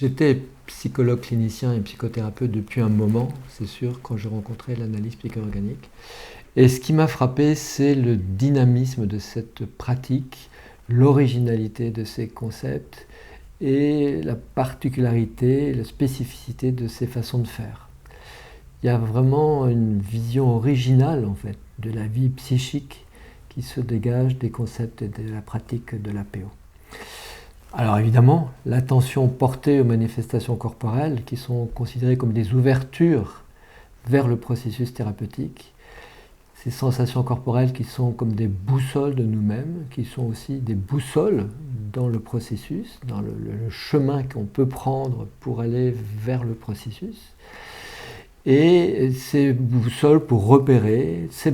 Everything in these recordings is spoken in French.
J'étais psychologue clinicien et psychothérapeute depuis un moment, c'est sûr, quand j'ai rencontré l'analyse psycho-organique. Et ce qui m'a frappé, c'est le dynamisme de cette pratique, l'originalité de ces concepts et la particularité, la spécificité de ces façons de faire. Il y a vraiment une vision originale, en fait, de la vie psychique qui se dégage des concepts et de la pratique de l'APO. Alors évidemment, l'attention portée aux manifestations corporelles qui sont considérées comme des ouvertures vers le processus thérapeutique, ces sensations corporelles qui sont comme des boussoles de nous-mêmes, qui sont aussi des boussoles dans le processus, dans le chemin qu'on peut prendre pour aller vers le processus. Et ces boussoles pour repérer ce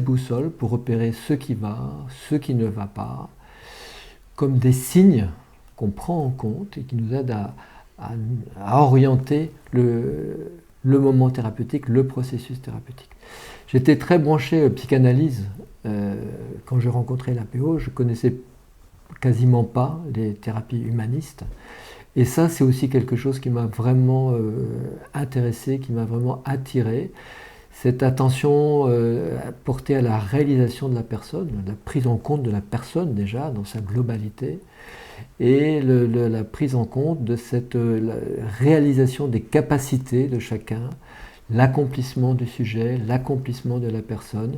qui va, ce qui ne va pas, comme des signes qu'on prend en compte et qui nous aident à orienter le moment thérapeutique, le processus thérapeutique. J'étais très branché psychanalyse quand j'ai rencontré l'APO. Je connaissais quasiment pas les thérapies humanistes. Et ça, c'est aussi quelque chose qui m'a vraiment intéressé, qui m'a vraiment attiré. Cette attention portée à la réalisation de la personne, la prise en compte de la personne déjà dans sa globalité, et la prise en compte de cette réalisation des capacités de chacun, l'accomplissement du sujet, l'accomplissement de la personne,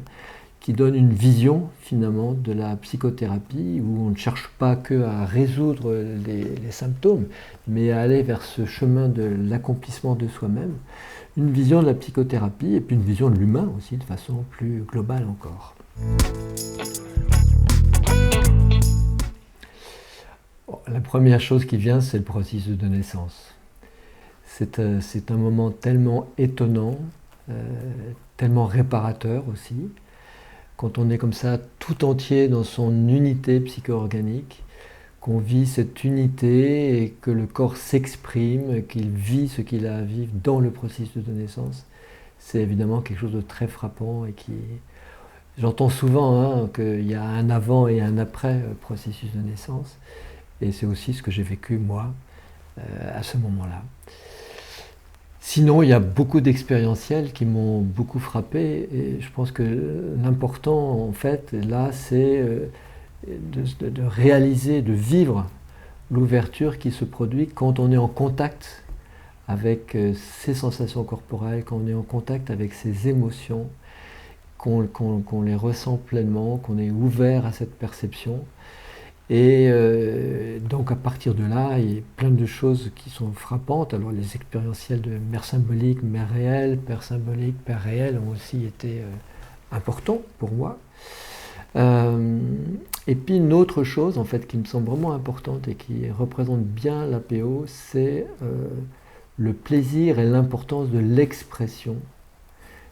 qui donne une vision finalement de la psychothérapie où on ne cherche pas que à résoudre les symptômes, mais à aller vers ce chemin de l'accomplissement de soi-même, une vision de la psychothérapie et puis une vision de l'humain aussi de façon plus globale encore. La première chose qui vient, c'est le processus de naissance. C'est un moment tellement étonnant, tellement réparateur aussi, quand on est comme ça tout entier dans son unité psycho-organique, qu'on vit cette unité et que le corps s'exprime, qu'il vit ce qu'il a à vivre dans le processus de naissance, c'est évidemment quelque chose de très frappant et qui... J'entends souvent qu'il y a un avant et un après processus de naissance. Et c'est aussi ce que j'ai vécu, moi, à ce moment-là. Sinon, il y a beaucoup d'expérientiels qui m'ont beaucoup frappé. Et je pense que l'important, en fait, là, c'est de réaliser, de vivre l'ouverture qui se produit quand on est en contact avec ses sensations corporelles, quand on est en contact avec ses émotions, qu'on les ressent pleinement, qu'on est ouvert à cette perception. Et donc à partir de là, il y a plein de choses qui sont frappantes. Alors les expérientiels de mère symbolique, mère réelle, père symbolique, père réel ont aussi été importants pour moi. Et puis une autre chose en fait qui me semble vraiment importante et qui représente bien l'APO, c'est le plaisir et l'importance de l'expression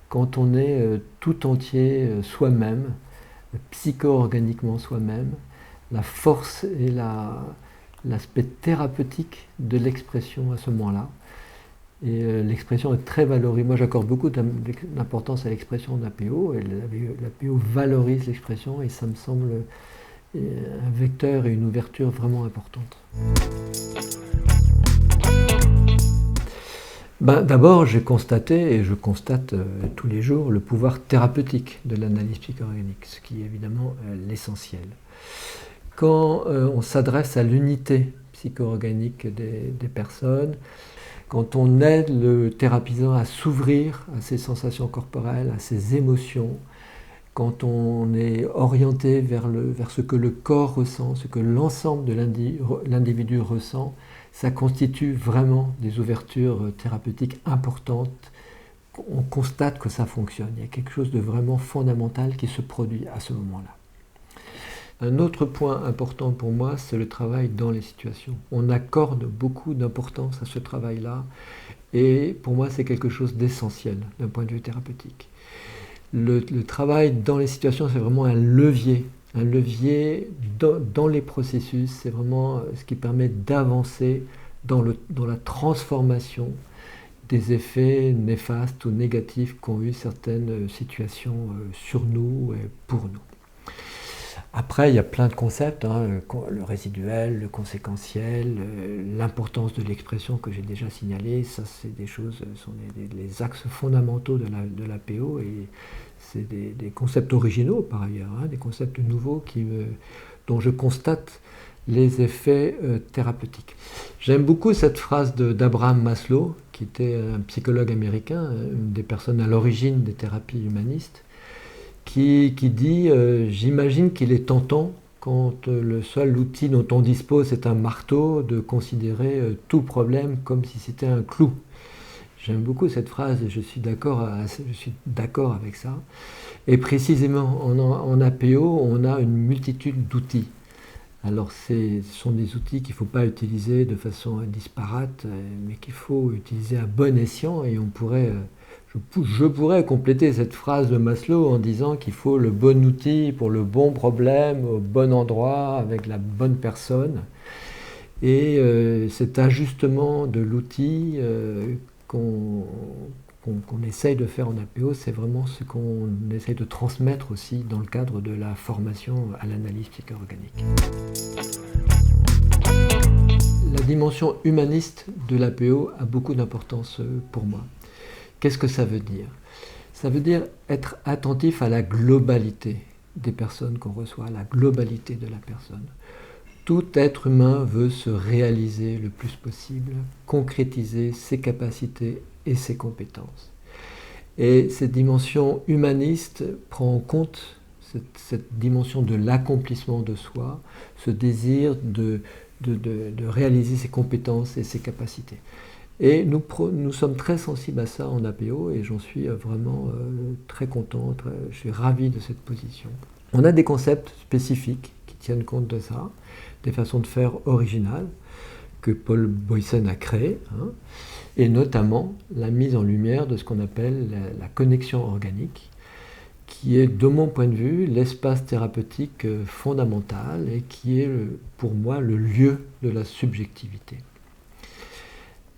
quand on est tout entier soi-même, psycho-organiquement soi-même. La force et l'aspect thérapeutique de l'expression à ce moment-là. Et l'expression est très valorisée. Moi, j'accorde beaucoup d'importance à l'expression de l'APO, et l'APO valorise l'expression, et ça me semble un vecteur et une ouverture vraiment importante. D'abord, j'ai constaté, et je constate tous les jours, le pouvoir thérapeutique de l'analyse psycho-organique, ce qui est évidemment l'essentiel. Quand on s'adresse à l'unité psycho-organique des personnes, quand on aide le thérapisant à s'ouvrir à ses sensations corporelles, à ses émotions, quand on est orienté vers ce que le corps ressent, ce que l'ensemble de l'individu ressent, ça constitue vraiment des ouvertures thérapeutiques importantes. On constate que ça fonctionne. Il y a quelque chose de vraiment fondamental qui se produit à ce moment-là. Un autre point important pour moi, c'est le travail dans les situations. On accorde beaucoup d'importance à ce travail-là, et pour moi, c'est quelque chose d'essentiel d'un point de vue thérapeutique. Le travail dans les situations, c'est vraiment un levier dans les processus, c'est vraiment ce qui permet d'avancer dans la transformation des effets néfastes ou négatifs qu'ont eu certaines situations sur nous et pour nous. Après, il y a plein de concepts, hein, le résiduel, le conséquentiel, l'importance de l'expression que j'ai déjà signalé. Ça, c'est des choses, sont les axes fondamentaux de l'APO, et c'est des concepts originaux par ailleurs, hein, des concepts nouveaux dont je constate les effets thérapeutiques. J'aime beaucoup cette phrase d'Abraham Maslow, qui était un psychologue américain, une des personnes à l'origine des thérapies humanistes, qui dit j'imagine qu'il est tentant, quand le seul outil dont on dispose est un marteau, de considérer tout problème comme si c'était un clou. J'aime beaucoup cette phrase et je suis d'accord avec ça. Et précisément en APO, on a une multitude d'outils. Alors ce sont des outils qu'il ne faut pas utiliser de façon disparate, mais qu'il faut utiliser à bon escient, et je pourrais compléter cette phrase de Maslow en disant qu'il faut le bon outil pour le bon problème, au bon endroit, avec la bonne personne. Et cet ajustement de l'outil qu'on essaye de faire en APO, c'est vraiment ce qu'on essaye de transmettre aussi dans le cadre de la formation à l'analyse psycho-organique. La dimension humaniste de l'APO a beaucoup d'importance pour moi. Qu'est-ce que ça veut dire? Ça veut dire être attentif à la globalité des personnes qu'on reçoit, à la globalité de la personne. Tout être humain veut se réaliser le plus possible, concrétiser ses capacités et ses compétences. Et cette dimension humaniste prend en compte cette dimension de l'accomplissement de soi, ce désir de réaliser ses compétences et ses capacités. Et nous sommes très sensibles à ça en APO, et j'en suis vraiment très content, je suis ravi de cette position. On a des concepts spécifiques qui tiennent compte de ça, des façons de faire originales que Paul Boysen a créées, hein, et notamment la mise en lumière de ce qu'on appelle la connexion organique, qui est, de mon point de vue, l'espace thérapeutique fondamental et qui est, pour moi, le lieu de la subjectivité.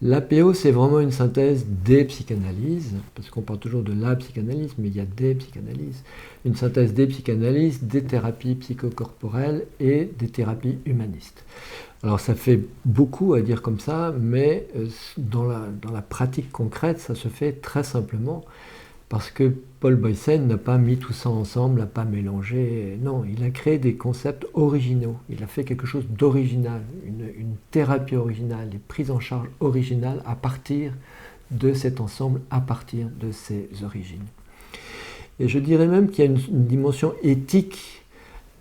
L'APO, c'est vraiment une synthèse des psychanalyses, parce qu'on parle toujours de la psychanalyse, mais il y a des psychanalyses. Une synthèse des psychanalyses, des thérapies psychocorporelles et des thérapies humanistes. Alors ça fait beaucoup à dire comme ça, mais dans la pratique concrète, ça se fait très simplement, parce que Paul Boysen n'a pas mis tout ça ensemble, n'a pas mélangé. Non, il a créé des concepts originaux. Il a fait quelque chose d'original, une thérapie originale, des prises en charge originales à partir de cet ensemble, à partir de ses origines. Et je dirais même qu'il y a une dimension éthique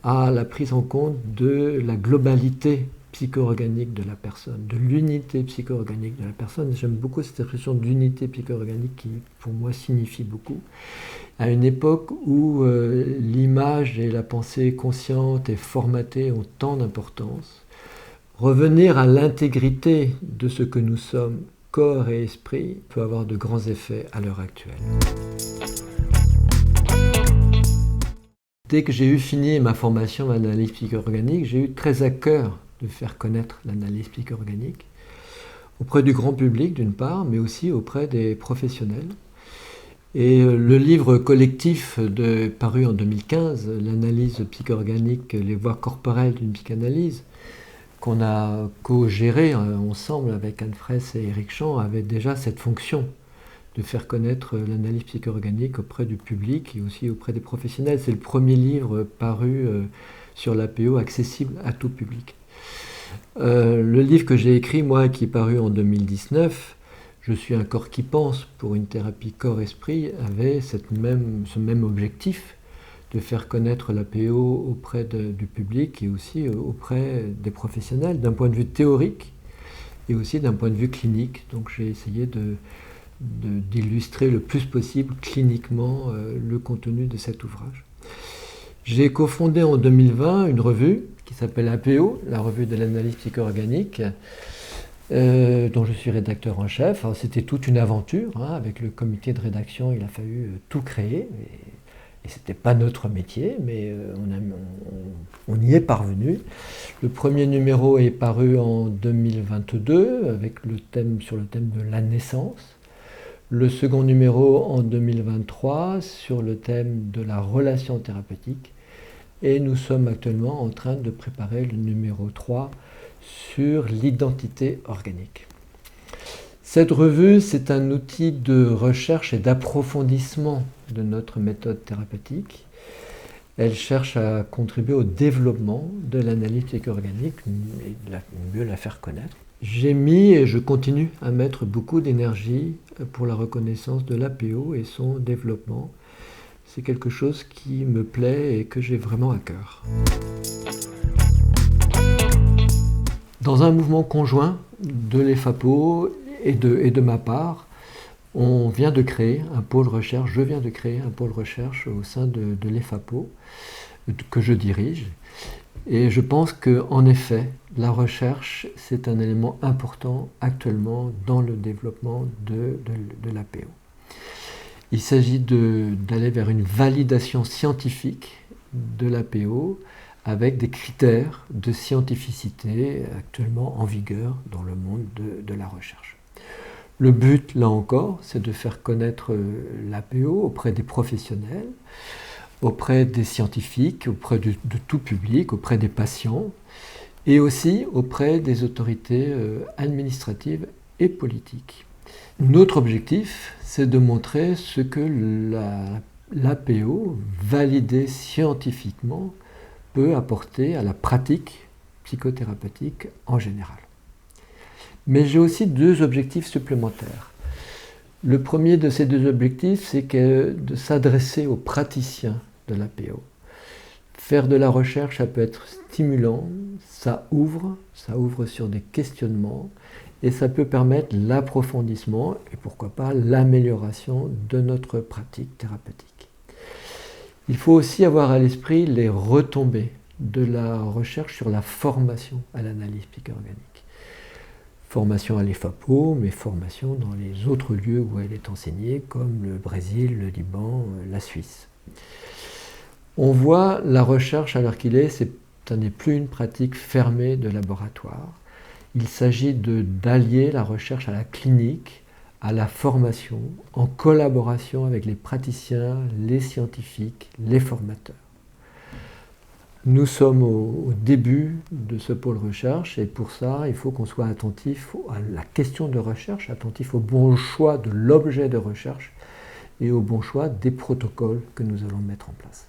à la prise en compte de la globalité psycho-organique de la personne, de l'unité psycho-organique de la personne. J'aime beaucoup cette expression d'unité psycho-organique qui, pour moi, signifie beaucoup. À une époque où l'image et la pensée consciente et formatée ont tant d'importance, revenir à l'intégrité de ce que nous sommes, corps et esprit, peut avoir de grands effets à l'heure actuelle. Dès que j'ai eu fini ma formation en analyse psycho-organique, j'ai eu très à cœur de faire connaître l'analyse psycho-organique auprès du grand public d'une part, mais aussi auprès des professionnels. Et le livre collectif paru en 2015, l'analyse psycho-organique, les voies corporelles d'une psychanalyse, qu'on a co-géré ensemble avec Anne Fraisse et Éric Champ, avait déjà cette fonction de faire connaître l'analyse psycho-organique auprès du public et aussi auprès des professionnels. C'est le premier livre paru sur l'APO accessible à tout public. Le livre que j'ai écrit, moi, qui est paru en 2019, Je suis un corps qui pense pour une thérapie corps-esprit, avait ce même objectif de faire connaître l'APO auprès du public et aussi auprès des professionnels d'un point de vue théorique et aussi d'un point de vue clinique. Donc j'ai essayé d'illustrer le plus possible cliniquement le contenu de cet ouvrage. J'ai cofondé en 2020 une revue qui s'appelle APO, la revue de l'analyse psycho-organique, dont je suis rédacteur en chef. Alors, c'était toute une aventure, hein, avec le comité de rédaction, il a fallu tout créer, et ce n'était pas notre métier, mais on y est parvenu. Le premier numéro est paru en 2022, sur le thème de la naissance. Le second numéro en 2023 sur le thème de la relation thérapeutique. et nous sommes actuellement en train de préparer le numéro 3 sur l'identité organique. Cette revue, c'est un outil de recherche et d'approfondissement de notre méthode thérapeutique. Elle cherche à contribuer au développement de l'analyse psycho-organique et mieux la faire connaître. J'ai mis et je continue à mettre beaucoup d'énergie pour la reconnaissance de l'APO et son développement. C'est quelque chose qui me plaît et que j'ai vraiment à cœur. Dans un mouvement conjoint de l'EFAPO et de ma part, on vient de créer un pôle recherche, je viens de créer un pôle recherche au sein de l'EFAPO que je dirige. Et je pense qu'en effet, la recherche, c'est un élément important actuellement dans le développement de l'APO. Il s'agit d'aller vers une validation scientifique de l'APO avec des critères de scientificité actuellement en vigueur dans le monde de la recherche. Le but, là encore, c'est de faire connaître l'APO auprès des professionnels, auprès des scientifiques, auprès de tout public, auprès des patients et aussi auprès des autorités administratives et politiques. Notre objectif, c'est de montrer ce que l'APO, validée scientifiquement, peut apporter à la pratique psychothérapeutique en général. Mais j'ai aussi 2 objectifs supplémentaires. Le premier de ces 2 objectifs, c'est de s'adresser aux praticiens de l'APO. Faire de la recherche, ça peut être stimulant, ça ouvre sur des questionnements et ça peut permettre l'approfondissement et pourquoi pas l'amélioration de notre pratique thérapeutique. Il faut aussi avoir à l'esprit les retombées de la recherche sur la formation à l'analyse psycho-organique. Formation à l'EFAPO, mais formation dans les autres lieux où elle est enseignée, comme le Brésil, le Liban, la Suisse. On voit la recherche à l'heure qu'il est, ça n'est plus une pratique fermée de laboratoire. Il s'agit d'allier la recherche à la clinique, à la formation, en collaboration avec les praticiens, les scientifiques, les formateurs. Nous sommes au début de ce pôle recherche et pour ça, il faut qu'on soit attentif à la question de recherche, attentif au bon choix de l'objet de recherche et au bon choix des protocoles que nous allons mettre en place.